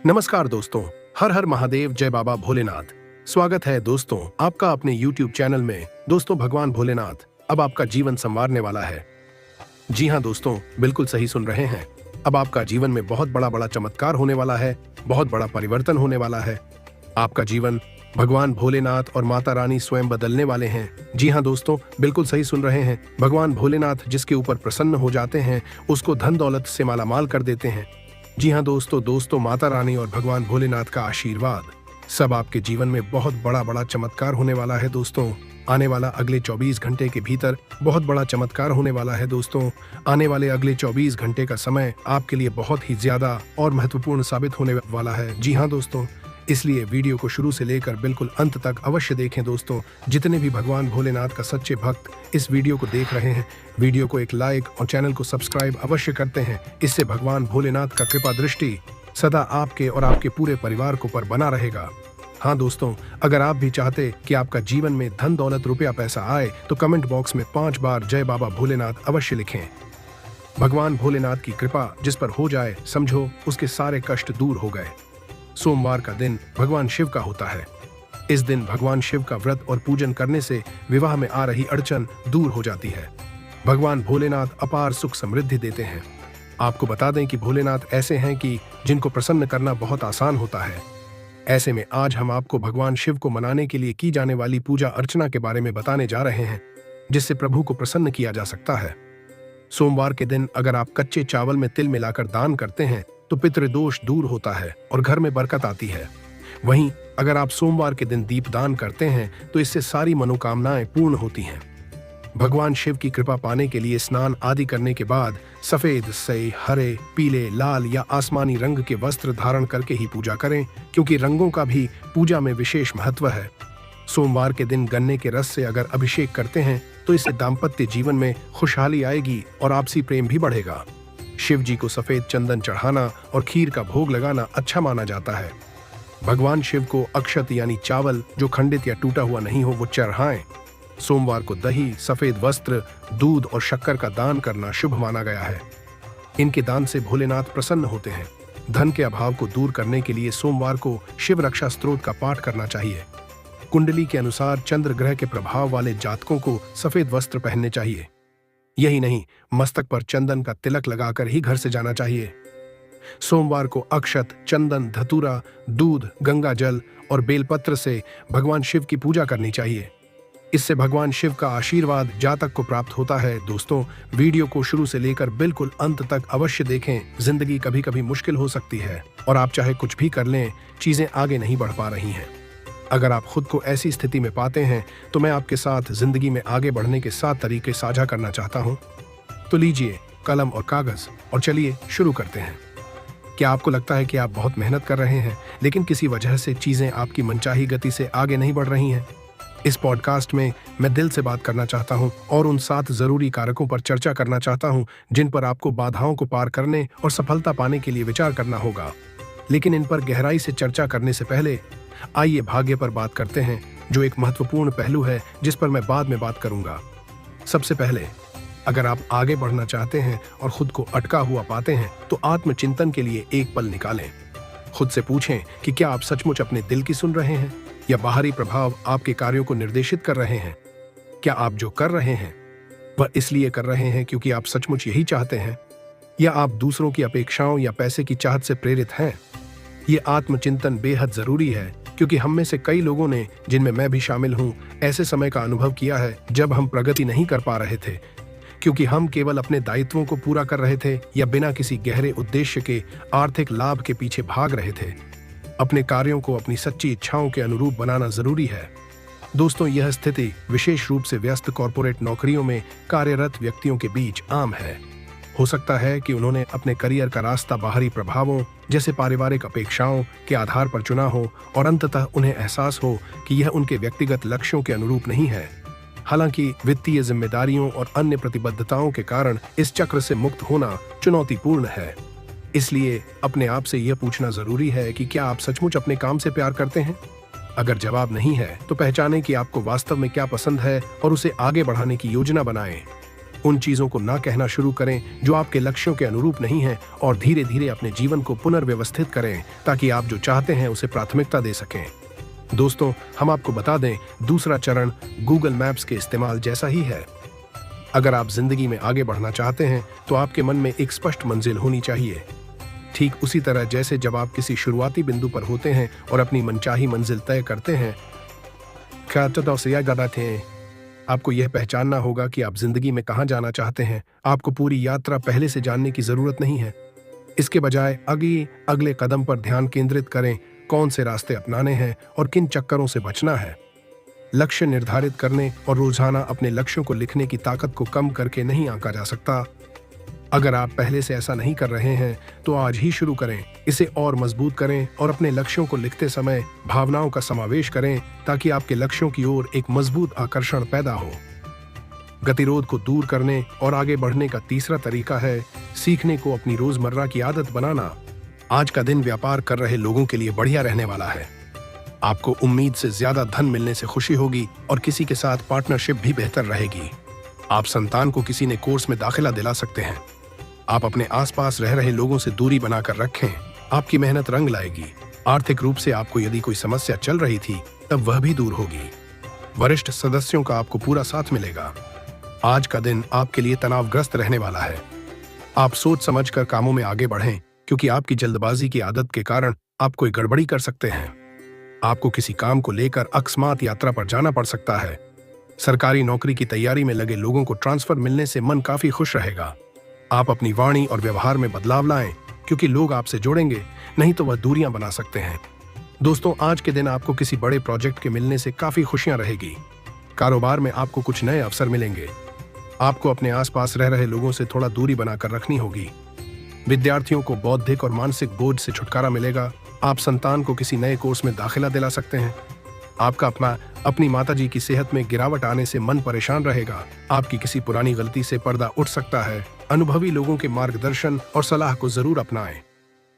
नमस्कार दोस्तों, हर हर महादेव, जय बाबा भोलेनाथ। स्वागत है दोस्तों आपका अपने YouTube चैनल में। दोस्तों, भगवान भोलेनाथ अब आपका जीवन संवारने वाला है। जी हाँ दोस्तों, बिल्कुल सही सुन रहे हैं। अब आपका जीवन में बहुत बड़ा चमत्कार होने वाला है, बहुत बड़ा परिवर्तन होने वाला है। आपका जीवन भगवान भोलेनाथ और माता रानी स्वयं बदलने वाले हैं। जी हाँ दोस्तों, बिल्कुल सही सुन रहे हैं। भगवान भोलेनाथ जिसके ऊपर प्रसन्न हो जाते हैं उसको धन दौलत से मालामाल कर देते हैं। जी हाँ दोस्तों, माता रानी और भगवान भोलेनाथ का आशीर्वाद सब आपके जीवन में बहुत बड़ा चमत्कार होने वाला है दोस्तों। आने वाला अगले 24 घंटे के भीतर बहुत बड़ा चमत्कार होने वाला है दोस्तों। आने वाले अगले 24 घंटे का समय आपके लिए बहुत ही ज्यादा और महत्वपूर्ण साबित होने वाला है। जी हाँ दोस्तों, इसलिए वीडियो को शुरू से लेकर बिल्कुल अंत तक अवश्य देखें दोस्तों। जितने भी भगवान भोलेनाथ का सच्चे भक्त इस वीडियो को देख रहे हैं, वीडियो को एक लाइक और चैनल को सब्सक्राइब अवश्य करते हैं। इससे भगवान भोलेनाथ का कृपा दृष्टि सदा आपके और आपके पूरे परिवार को पर बना रहेगा। हाँ दोस्तों, अगर आप भी चाहते कि आपका जीवन में धन दौलत रुपया पैसा आए तो कमेंट बॉक्स में 5 बार जय बाबा भोलेनाथ अवश्य लिखें। भगवान भोलेनाथ की कृपा जिस पर हो जाए, समझो उसके सारे कष्ट दूर हो गए। सोमवार का दिन भगवान शिव का होता है। इस दिन भगवान शिव का व्रत और पूजन करने से विवाह में आ रही अड़चन दूर हो जाती है। भगवान भोलेनाथ अपार सुख समृद्धि देते हैं। आपको बता दें कि भोलेनाथ ऐसे हैं कि जिनको प्रसन्न करना बहुत आसान होता है। ऐसे में आज हम आपको भगवान शिव को मनाने के लिए की जाने वाली पूजा अर्चना के बारे में बताने जा रहे हैं, जिससे प्रभु को प्रसन्न किया जा सकता है। सोमवार के दिन अगर आप कच्चे चावल में तिल मिलाकर दान करते हैं तो पितृदोष दूर होता है और घर में बरकत आती है। वहीं अगर आप सोमवार के दिन दीपदान करते हैं तो इससे सारी मनोकामनाएं पूर्ण होती हैं। भगवान शिव की कृपा पाने के लिए स्नान आदि करने के बाद सफेद से हरे, पीले, लाल या आसमानी रंग के वस्त्र धारण करके ही पूजा करें, क्योंकि रंगों का भी पूजा में विशेष महत्व है। सोमवार के दिन गन्ने के रस से अगर अभिषेक करते हैं तो इससे दाम्पत्य जीवन में खुशहाली आएगी और आपसी प्रेम भी बढ़ेगा। शिव जी को सफेद चंदन चढ़ाना और खीर का भोग लगाना अच्छा माना जाता है। भगवान शिव को अक्षत यानी चावल जो खंडित या टूटा हुआ नहीं हो वो चढ़ाएं। सोमवार को दही, सफेद वस्त्र, दूध और शक्कर का दान करना शुभ माना गया है। इनके दान से भोलेनाथ प्रसन्न होते हैं। धन के अभाव को दूर करने के लिए सोमवार को शिव रक्षा स्तोत्र का पाठ करना चाहिए। कुंडली के अनुसार चंद्र ग्रह के प्रभाव वाले जातकों को सफेद वस्त्र पहनने चाहिए। यही नहीं, मस्तक पर चंदन का तिलक लगाकर ही घर से जाना चाहिए। सोमवार को अक्षत, चंदन, धतूरा, दूध, गंगा जल और बेलपत्र से भगवान शिव की पूजा करनी चाहिए। इससे भगवान शिव का आशीर्वाद जातक को प्राप्त होता है। दोस्तों, वीडियो को शुरू से लेकर बिल्कुल अंत तक अवश्य देखें। जिंदगी कभी कभी मुश्किल हो सकती है और आप चाहे कुछ भी कर लें, चीजें आगे नहीं बढ़ पा रही हैं। अगर आप खुद को ऐसी स्थिति में पाते हैं तो मैं आपके साथ जिंदगी में आगे बढ़ने के 7 तरीके साझा करना चाहता हूं। तो लीजिए कलम और कागज और चलिए शुरू करते हैं। क्या आपको लगता है कि आप बहुत मेहनत कर रहे हैं लेकिन किसी वजह से चीजें आपकी मनचाही गति से आगे नहीं बढ़ रही हैं? इस पॉडकास्ट में मैं दिल से बात करना चाहता हूं और उन 7 जरूरी कारकों पर चर्चा करना चाहता हूं जिन पर आपको बाधाओं को पार करने और सफलता पाने के लिए विचार करना होगा। लेकिन इन पर गहराई से चर्चा करने से पहले आइए भाग्य पर बात करते हैं, जो एक महत्वपूर्ण पहलू है जिस पर मैं बाद में बात करूंगा। सबसे पहले, अगर आप आगे बढ़ना चाहते हैं और खुद को अटका हुआ पाते हैं तो आत्मचिंतन के लिए एक पल निकालें। खुद से पूछें कि क्या आप सचमुच अपने दिल की सुन रहे हैं या बाहरी प्रभाव आपके कार्यों को निर्देशित कर रहे हैं? क्या आप जो कर रहे हैं वह इसलिए कर रहे हैं क्योंकि आप सचमुच यही चाहते हैं, या आप दूसरों की अपेक्षाओं या पैसे की चाहत से प्रेरित हैं? ये आत्मचिंतन बेहद जरूरी है, क्योंकि हम में से कई लोगों ने, जिनमें मैं भी शामिल हूं, ऐसे समय का अनुभव किया है जब हम प्रगति नहीं कर पा रहे थे क्योंकि हम केवल अपने दायित्वों को पूरा कर रहे थे या बिना किसी गहरे उद्देश्य के आर्थिक लाभ के पीछे भाग रहे थे। अपने कार्यों को अपनी सच्ची इच्छाओं के अनुरूप बनाना जरूरी है। दोस्तों, यह स्थिति विशेष रूप से व्यस्त कॉर्पोरेट नौकरियों में कार्यरत व्यक्तियों के बीच आम है। हो सकता है कि उन्होंने अपने करियर का रास्ता बाहरी प्रभावों जैसे पारिवारिक अपेक्षाओं के आधार पर चुना हो और अंततः उन्हें एहसास हो कि यह उनके व्यक्तिगत लक्ष्यों के अनुरूप नहीं है। हालांकि वित्तीय जिम्मेदारियों और अन्य प्रतिबद्धताओं के कारण इस चक्र से मुक्त होना चुनौतीपूर्ण है। इसलिए अपने आप से यह पूछना जरूरी है कि क्या आप सचमुच अपने काम से प्यार करते हैं? अगर जवाब नहीं है तो पहचानें कि आपको वास्तव में क्या पसंद है और उसे आगे बढ़ाने की योजना बनाएं। उन चीजों को ना कहना शुरू करें जो आपके लक्ष्यों के अनुरूप नहीं हैं और धीरे धीरे अपने जीवन को पुनर्व्यवस्थित करें ताकि आप जो चाहते हैं उसे प्राथमिकता दे सकें। दोस्तों, हम आपको बता दें, दूसरा चरण गूगल मैप्स के इस्तेमाल जैसा ही है। अगर आप जिंदगी में आगे बढ़ना चाहते हैं तो आपके मन में एक स्पष्ट मंजिल होनी चाहिए। ठीक उसी तरह जैसे जब आप किसी शुरुआती बिंदु पर होते हैं और अपनी मनचाही मंजिल तय करते हैं, आपको यह पहचानना होगा कि आप जिंदगी में कहां जाना चाहते हैं। आपको पूरी यात्रा पहले से जानने की जरूरत नहीं है। इसके बजाय अगले कदम पर ध्यान केंद्रित करें, कौन से रास्ते अपनाने हैं और किन चक्करों से बचना है। लक्ष्य निर्धारित करने और रोजाना अपने लक्ष्यों को लिखने की ताकत को कम करके नहीं आंका जा सकता। अगर आप पहले से ऐसा नहीं कर रहे हैं तो आज ही शुरू करें, इसे और मजबूत करें और अपने लक्ष्यों को लिखते समय भावनाओं का समावेश करें ताकि आपके लक्ष्यों की ओर एक मजबूत आकर्षण पैदा हो। गतिरोध को दूर करने और आगे बढ़ने का तीसरा तरीका है सीखने को अपनी रोजमर्रा की आदत बनाना। आज का दिन व्यापार कर रहे लोगों के लिए बढ़िया रहने वाला है। आपको उम्मीद से ज्यादा धन मिलने से खुशी होगी और किसी के साथ पार्टनरशिप भी बेहतर रहेगी। आप संतान को किसी ने कोर्स में दाखिला दिला सकते हैं। आप अपने आसपास रह रहे लोगों से दूरी बनाकर रखें, आपकी मेहनत रंग लाएगी। आर्थिक रूप से आपको यदि कोई समस्या चल रही थी तब वह भी दूर होगी। वरिष्ठ सदस्यों का आपको पूरा साथ मिलेगा। आज का दिन आपके लिए तनावग्रस्त रहने वाला है। आप सोच समझकर कामों में आगे बढ़ें क्योंकि आपकी जल्दबाजी की आदत के कारण आप कोई गड़बड़ी कर सकते हैं। आपको किसी काम को लेकर अकस्मात यात्रा पर जाना पड़ सकता है। सरकारी नौकरी की तैयारी में लगे लोगों को ट्रांसफर मिलने से मन काफी खुश रहेगा। आप अपनी वाणी और व्यवहार में बदलाव लाएं क्योंकि लोग आपसे जुड़ेंगे, नहीं तो वह दूरियां बना सकते हैं। दोस्तों, आज के दिन आपको किसी बड़े प्रोजेक्ट के मिलने से काफी खुशियां रहेगी। कारोबार में आपको कुछ नए अवसर मिलेंगे। आपको अपने आसपास रह रहे लोगों से थोड़ा दूरी बनाकर रखनी होगी। विद्यार्थियों को बौद्धिक और मानसिक बोझ से छुटकारा मिलेगा। आप संतान को किसी नए कोर्स में दाखिला दिला सकते हैं। आपका अपनी माताजी की सेहत में गिरावट आने से मन परेशान रहेगा। आपकी किसी पुरानी गलती से पर्दा उठ सकता है। अनुभवी लोगों के मार्गदर्शन और सलाह को जरूर अपनाएं।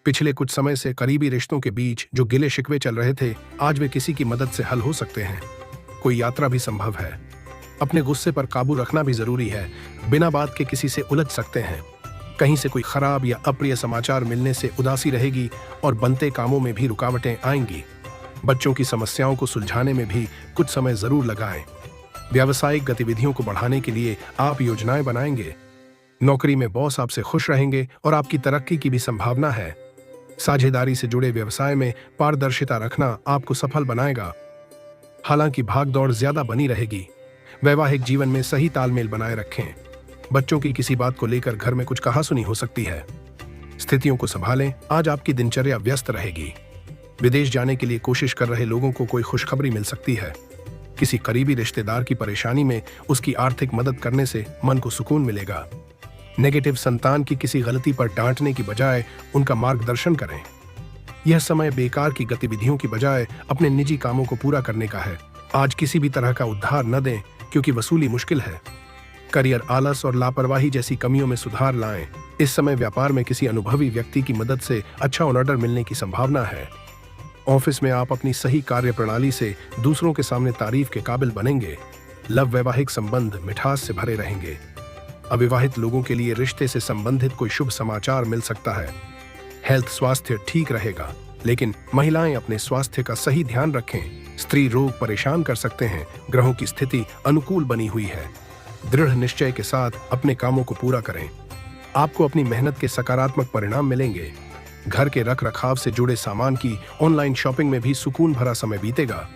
पिछले कुछ समय से करीबी रिश्तों के बीच जो गिले शिकवे चल रहे थे, आज वे किसी की मदद से हल हो सकते हैं। कोई यात्रा भी संभव है। अपने गुस्से पर काबू रखना भी जरूरी है। बिना बात के किसी से उलझ सकते हैं। कहीं से कोई खराब या अप्रिय समाचार मिलने से उदासी रहेगी और बनते कामों में भी रुकावटें आएंगी। बच्चों की समस्याओं को सुलझाने में भी कुछ समय जरूर लगाएं। व्यावसायिक गतिविधियों को बढ़ाने के लिए आप योजनाएं बनाएंगे। नौकरी में बॉस आपसे खुश रहेंगे और आपकी तरक्की की भी संभावना है। साझेदारी से जुड़े व्यवसाय में पारदर्शिता रखना आपको सफल बनाएगा। हालांकि भागदौड़ ज्यादा बनी रहेगी। वैवाहिक जीवन में सही तालमेल बनाए रखें। बच्चों की किसी बात को लेकर घर में कुछ कहासुनी हो सकती है। स्थितियों को संभालें। आज आपकी दिनचर्या व्यस्त रहेगी। विदेश जाने के लिए कोशिश कर रहे लोगों को कोई खुशखबरी मिल सकती है। किसी करीबी रिश्तेदार की परेशानी में उसकी आर्थिक मदद करने से मन को सुकून मिलेगा। नेगेटिव संतान की किसी गलती पर डांटने की बजाय उनका मार्गदर्शन करें। यह समय बेकार की गतिविधियों की बजाय अपने निजी कामों को पूरा करने का है। आज किसी भी तरह का उधार न दें क्योंकि वसूली मुश्किल है। करियर आलस और लापरवाही जैसी कमियों में सुधार लाएं। इस समय व्यापार में किसी अनुभवी व्यक्ति की मदद से अच्छा ऑर्डर मिलने की संभावना है। ऑफिस में आप अपनी सही कार्य प्रणाली से दूसरों के सामने तारीफ के काबिल बनेंगे। लव वैवाहिक संबंध मिठास से भरे रहेंगे। अविवाहित लोगों के लिए रिश्ते से संबंधित कोई शुभ समाचार मिल सकता है। हेल्थ स्वास्थ्य ठीक रहेगा, लेकिन महिलाएं अपने स्वास्थ्य का सही ध्यान रखें। स्त्री रोग परेशान कर सकते हैं। ग्रहों की स्थिति अनुकूल बनी हुई है। दृढ़ निश्चय के साथ अपने कामों को पूरा करें। आपको अपनी मेहनत के सकारात्मक परिणाम मिलेंगे। घर के रख रखाव से जुड़े सामान की ऑनलाइन शॉपिंग में भी सुकून भरा समय बीतेगा।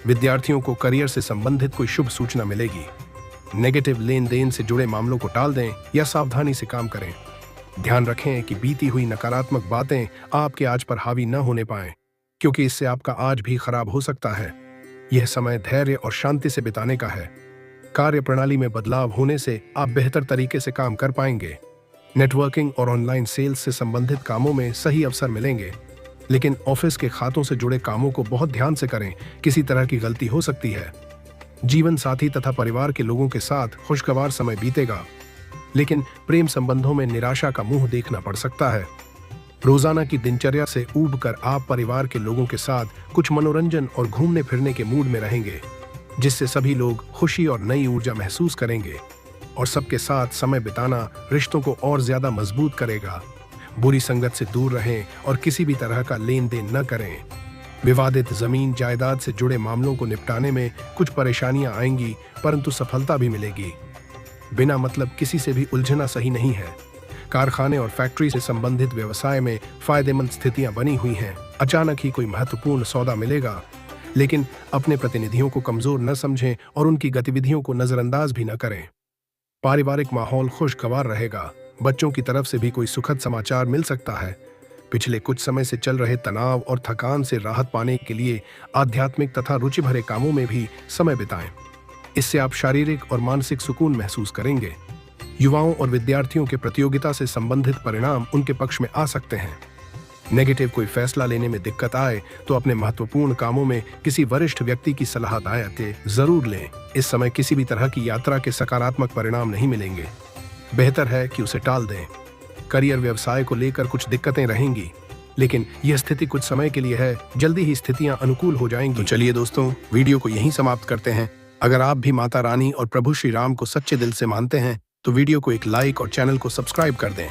विद्यार्थियों को करियर से संबंधित कोई शुभ सूचना मिलेगी। नेगेटिव लेन देन से जुड़े मामलों को टाल दें या सावधानी से काम करें। ध्यान रखें कि बीती हुई नकारात्मक बातें आपके आज पर हावी न होने पाएं, क्योंकि इससे आपका आज भी खराब हो सकता है। यह समय धैर्य और शांति से बिताने का है। कार्य प्रणाली में बदलाव होने से आप बेहतर तरीके से काम कर पाएंगे। नेटवर्किंग और ऑनलाइन सेल्स से संबंधित कामों में सही अवसर मिलेंगे, लेकिन ऑफिस के खातों से जुड़े कामों को बहुत ध्यान से करें। किसी तरह की गलती हो सकती है। जीवन साथी तथा परिवार के लोगों के साथ खुशगवार समय बीतेगा, लेकिन प्रेम संबंधों में निराशा का मुंह देखना पड़ सकता है। रोजाना की दिनचर्या से ऊबकर आप परिवार के लोगों के साथ कुछ मनोरंजन और घूमने फिरने के मूड में रहेंगे, जिससे सभी लोग खुशी और नई ऊर्जा महसूस करेंगे। और सबके साथ समय बिताना रिश्तों को और ज्यादा मजबूत करेगा। बुरी संगत से दूर रहें और किसी भी तरह का लेन देन न करें। विवादित जमीन जायदाद से जुड़े मामलों को निपटाने में कुछ परेशानियां आएंगी, परंतु सफलता भी मिलेगी। बिना मतलब किसी से भी उलझना सही नहीं है। कारखाने और फैक्ट्री से संबंधित व्यवसाय में फायदेमंद स्थितियां बनी हुई हैं। अचानक ही कोई महत्वपूर्ण सौदा मिलेगा, लेकिन अपने प्रतिनिधियों को कमजोर न समझें और उनकी गतिविधियों को नजरअंदाज भी न करें। पारिवारिक माहौल खुशगवार रहेगा। बच्चों की तरफ से भी कोई सुखद समाचार मिल सकता है। पिछले कुछ समय से चल रहे तनाव और थकान से राहत पाने के लिए आध्यात्मिक तथा रुचि भरे कामों में भी समय बिताएं। इससे आप शारीरिक और मानसिक सुकून महसूस करेंगे। युवाओं और विद्यार्थियों के प्रतियोगिता से संबंधित परिणाम उनके पक्ष में आ सकते हैं। नेगेटिव कोई फैसला लेने में दिक्कत आए तो अपने महत्वपूर्ण कामों में किसी वरिष्ठ व्यक्ति की सलाह जरूर लें। इस समय किसी भी तरह की यात्रा के सकारात्मक परिणाम नहीं मिलेंगे। बेहतर है कि उसे टाल दें। करियर व्यवसाय को लेकर कुछ दिक्कतें रहेंगी, लेकिन यह स्थिति कुछ समय के लिए है। जल्दी ही स्थितियां अनुकूल हो जाएंगी। तो चलिए दोस्तों, वीडियो को यहीं समाप्त करते हैं। अगर आप भी माता रानी और प्रभु श्री राम को सच्चे दिल से मानते हैं तो वीडियो को एक लाइक और चैनल को सब्सक्राइब कर दें।